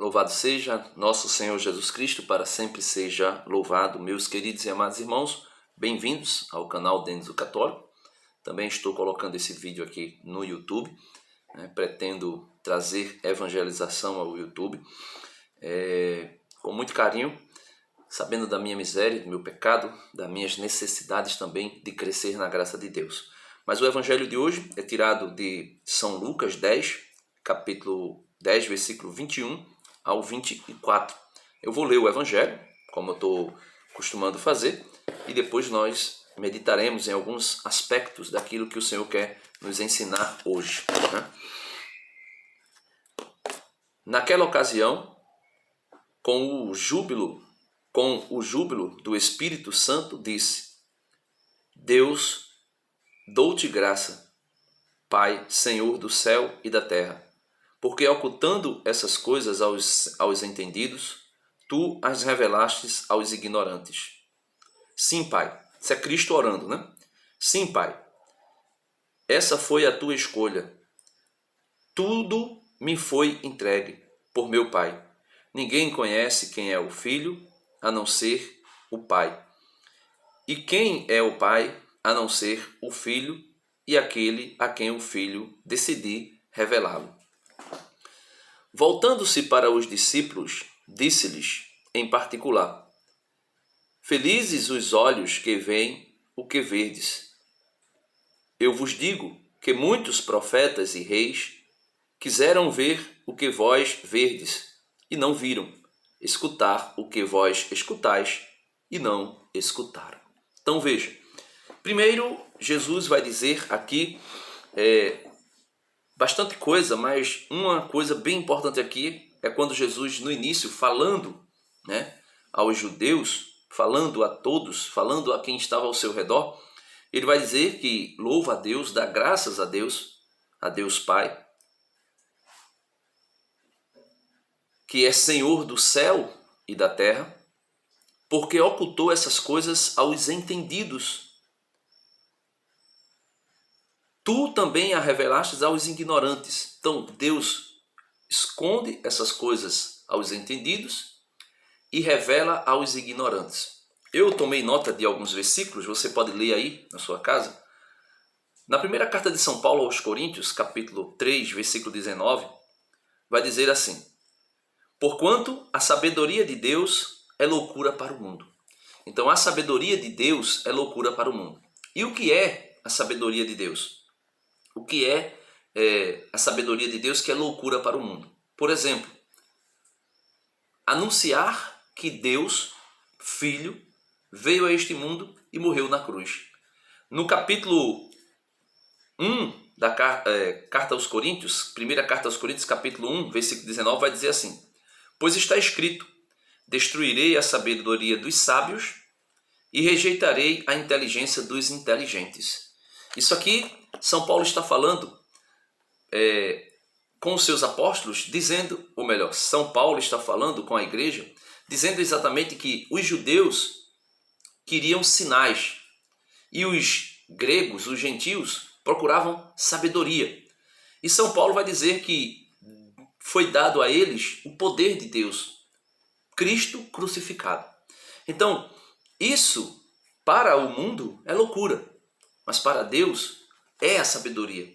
Louvado seja nosso Senhor Jesus Cristo, para sempre seja louvado. Meus queridos e amados irmãos, bem-vindos ao canal Denis o Católico. Também estou colocando esse vídeo aqui no YouTube, pretendo trazer evangelização ao YouTube, com muito carinho, sabendo da minha miséria, do meu pecado, das minhas necessidades também de crescer na graça de Deus. Mas o evangelho de hoje é tirado de São Lucas 10, capítulo 10, versículo 21 ao 24. Eu vou ler o evangelho, como eu estou costumando fazer, e depois nós meditaremos em alguns aspectos daquilo que o Senhor quer nos ensinar hoje. Naquela ocasião, com o júbilo do Espírito Santo, disse: Deus, dou-te graça, Pai, Senhor do céu e da terra, porque ocultando essas coisas aos entendidos, tu as revelastes aos ignorantes. Sim, Pai. Isso é Cristo orando, né? Sim, Pai. Essa foi a tua escolha. Tudo me foi entregue por meu Pai. Ninguém conhece quem é o Filho, a não ser o Pai. E quem é o Pai, a não ser o Filho e aquele a quem o Filho decidir revelá-lo. Voltando-se para os discípulos, disse-lhes em particular: Felizes os olhos que veem o que verdes. Eu vos digo que muitos profetas e reis quiseram ver o que vós verdes e não viram, escutar o que vós escutais e não escutaram. Então veja, primeiro Jesus vai dizer aqui bastante coisa, mas uma coisa bem importante aqui é quando Jesus, no início, falando aos judeus, falando a todos, falando a quem estava ao seu redor, ele vai dizer que louva a Deus, dá graças a Deus Pai, que é Senhor do céu e da terra, porque ocultou essas coisas aos entendidos. Tu também a revelastes aos ignorantes. Então, Deus esconde essas coisas aos entendidos e revela aos ignorantes. Eu tomei nota de alguns versículos, você pode ler aí na sua casa. Na primeira carta de São Paulo aos Coríntios, capítulo 3, versículo 19, vai dizer assim: Porquanto a sabedoria de Deus é loucura para o mundo. Então, a sabedoria de Deus é loucura para o mundo. E o que é a sabedoria de Deus? O que é a sabedoria de Deus que é loucura para o mundo? Por exemplo, anunciar que Deus, Filho, veio a este mundo e morreu na cruz. No capítulo 1 da carta aos Coríntios, primeira carta aos Coríntios, capítulo 1, versículo 19, vai dizer assim: Pois está escrito, destruirei a sabedoria dos sábios e rejeitarei a inteligência dos inteligentes. Isso aqui, São Paulo está falando com os seus apóstolos, dizendo, ou melhor, São Paulo está falando com a igreja, dizendo exatamente que os judeus queriam sinais e os gregos, os gentios, procuravam sabedoria. E São Paulo vai dizer que foi dado a eles o poder de Deus, Cristo crucificado. Então, isso para o mundo é loucura, mas para Deus é a sabedoria.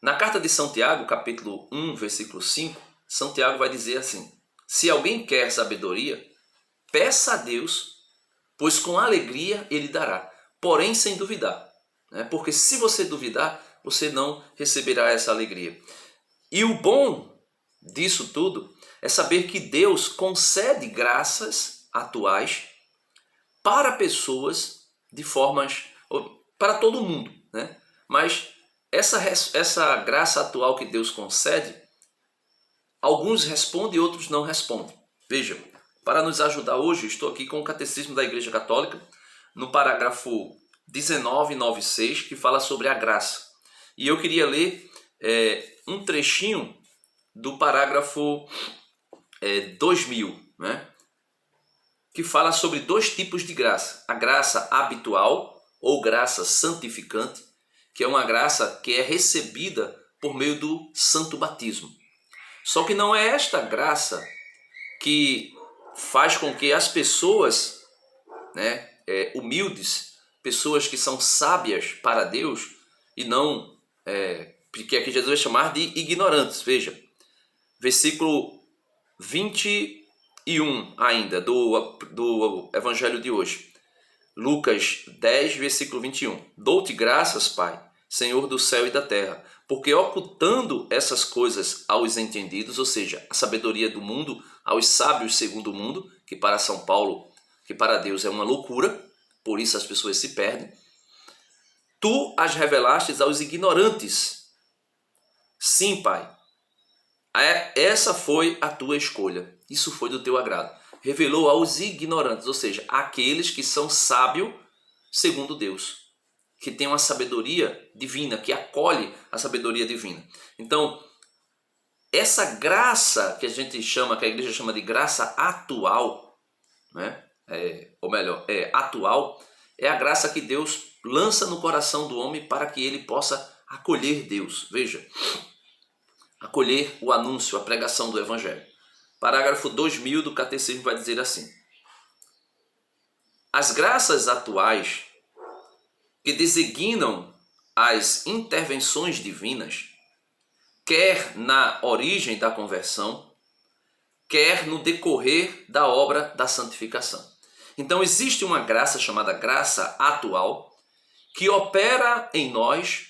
Na carta de São Tiago, capítulo 1, versículo 5, São Tiago vai dizer assim: Se alguém quer sabedoria, peça a Deus, pois com alegria ele dará, porém sem duvidar. Porque se você duvidar, você não receberá essa alegria. E o bom disso tudo é saber que Deus concede graças atuais para pessoas de formas, para todo mundo, Mas essa graça atual que Deus concede, alguns respondem e outros não respondem. Veja, para nos ajudar hoje, estou aqui com o Catecismo da Igreja Católica, no parágrafo 1996, que fala sobre a graça. E eu queria ler um trechinho do parágrafo 2000, que fala sobre dois tipos de graça. A graça habitual, ou graça santificante, que é uma graça que é recebida por meio do santo batismo. Só que não é esta graça que faz com que as pessoas, né, humildes, pessoas que são sábias para Deus e não, que aqui Jesus vai chamar de ignorantes. Veja, versículo 21 ainda do Evangelho de hoje. Lucas 10, versículo 21. Dou-te graças, Pai, Senhor do céu e da terra, porque ocultando essas coisas aos entendidos, ou seja, a sabedoria do mundo, aos sábios segundo o mundo, que para São Paulo, que para Deus é uma loucura, por isso as pessoas se perdem, tu as revelastes aos ignorantes. Sim, Pai, essa foi a tua escolha, isso foi do teu agrado. Revelou aos ignorantes, ou seja, aqueles que são sábios segundo Deus, que tem uma sabedoria divina, que acolhe a sabedoria divina. Então, essa graça que a gente chama, que a igreja chama de graça atual, né? Ou melhor, atual, é a graça que Deus lança no coração do homem para que ele possa acolher Deus. Veja, acolher o anúncio, a pregação do Evangelho. Parágrafo 2000 do Catecismo vai dizer assim: as graças atuais que designam as intervenções divinas, quer na origem da conversão, quer no decorrer da obra da santificação. Então existe uma graça chamada graça atual que opera em nós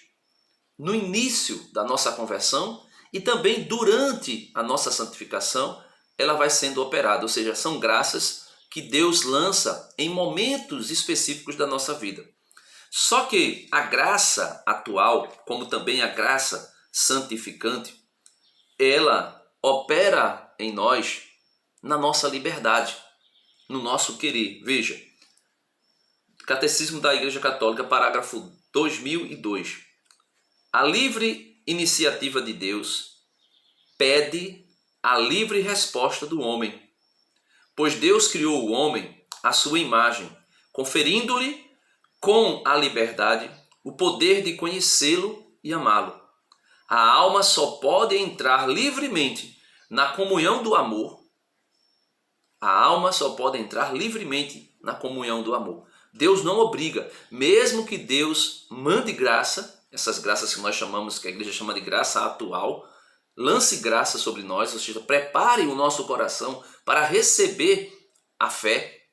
no início da nossa conversão e também durante a nossa santificação ela vai sendo operada, ou seja, são graças que Deus lança em momentos específicos da nossa vida. Só que a graça atual, como também a graça santificante, ela opera em nós na nossa liberdade, no nosso querer. Veja, Catecismo da Igreja Católica, parágrafo 2002. A livre iniciativa de Deus pede a livre resposta do homem, pois Deus criou o homem à sua imagem, conferindo-lhe com a liberdade o poder de conhecê-lo e amá-lo. A alma só pode entrar livremente na comunhão do amor. A alma só pode entrar livremente na comunhão do amor. Deus não obriga, mesmo que Deus mande graça, essas graças que nós chamamos, que a igreja chama de graça atual, lance graça sobre nós, ou seja, prepare o nosso coração para receber a fé.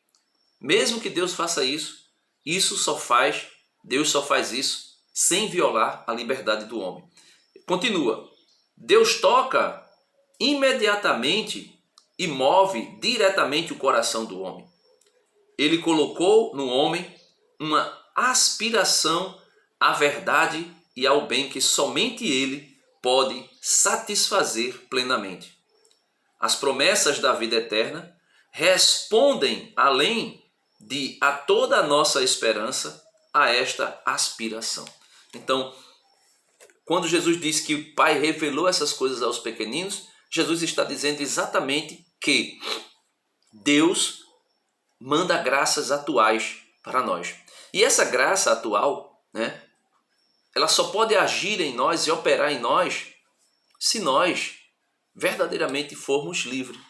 Mesmo que Deus faça isso, Deus só faz isso sem violar a liberdade do homem. Continua. Deus toca imediatamente e move diretamente o coração do homem. Ele colocou no homem uma aspiração à verdade e ao bem que somente ele pode satisfazer plenamente. As promessas da vida eterna respondem, além de a toda a nossa esperança, a esta aspiração. Então, quando Jesus diz que o Pai revelou essas coisas aos pequeninos, Jesus está dizendo exatamente que Deus manda graças atuais para nós. E essa graça atual, né, ela só pode agir em nós e operar em nós se nós verdadeiramente formos livres.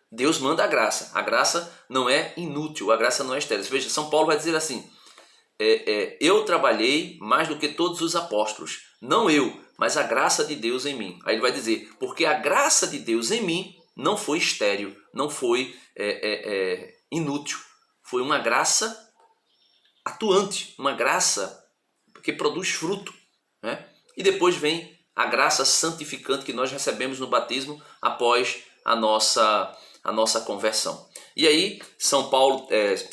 Deus manda a graça. A graça não é inútil, a graça não é estéril. Veja, São Paulo vai dizer assim: eu trabalhei mais do que todos os apóstolos. Não eu, mas a graça de Deus em mim. Aí ele vai dizer, porque a graça de Deus em mim não foi estéril, não foi inútil. Foi uma graça atuante, uma graça que produz fruto, né? E depois vem a graça santificante que nós recebemos no batismo após a nossa conversão. E aí, São Paulo,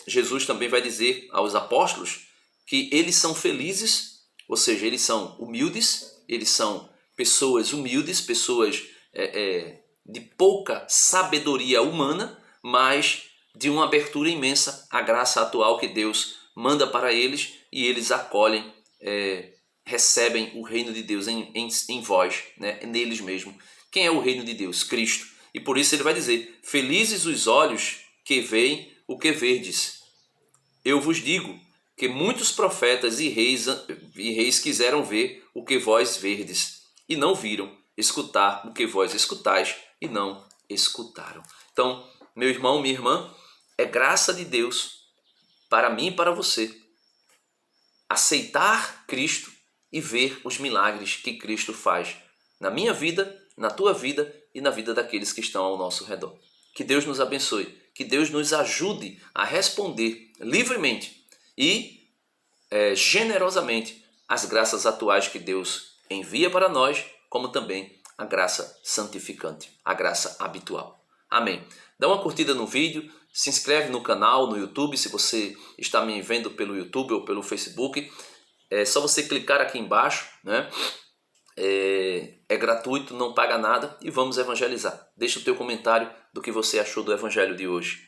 Jesus também vai dizer aos apóstolos que eles são felizes, ou seja, eles são humildes, eles são pessoas humildes, pessoas de pouca sabedoria humana, mas de uma abertura imensa à graça atual que Deus manda para eles e eles acolhem, recebem o reino de Deus em vós, né, neles mesmos. Quem é o reino de Deus? Cristo. E por isso ele vai dizer, felizes os olhos que veem o que verdes. Eu vos digo que muitos profetas e reis quiseram ver o que vós verdes, e não viram, escutar o que vós escutais, e não escutaram. Então, meu irmão, minha irmã, é graça de Deus para mim e para você aceitar Cristo e ver os milagres que Cristo faz na minha vida, na tua vida e na vida daqueles que estão ao nosso redor. Que Deus nos abençoe, que Deus nos ajude a responder livremente e generosamente as graças atuais que Deus envia para nós, como também a graça santificante, a graça habitual. Amém. Dá uma curtida no vídeo, se inscreve no canal, no YouTube, se você está me vendo pelo YouTube ou pelo Facebook. É só você clicar aqui embaixo, né? É gratuito, não paga nada e vamos evangelizar. Deixa o teu comentário do que você achou do evangelho de hoje.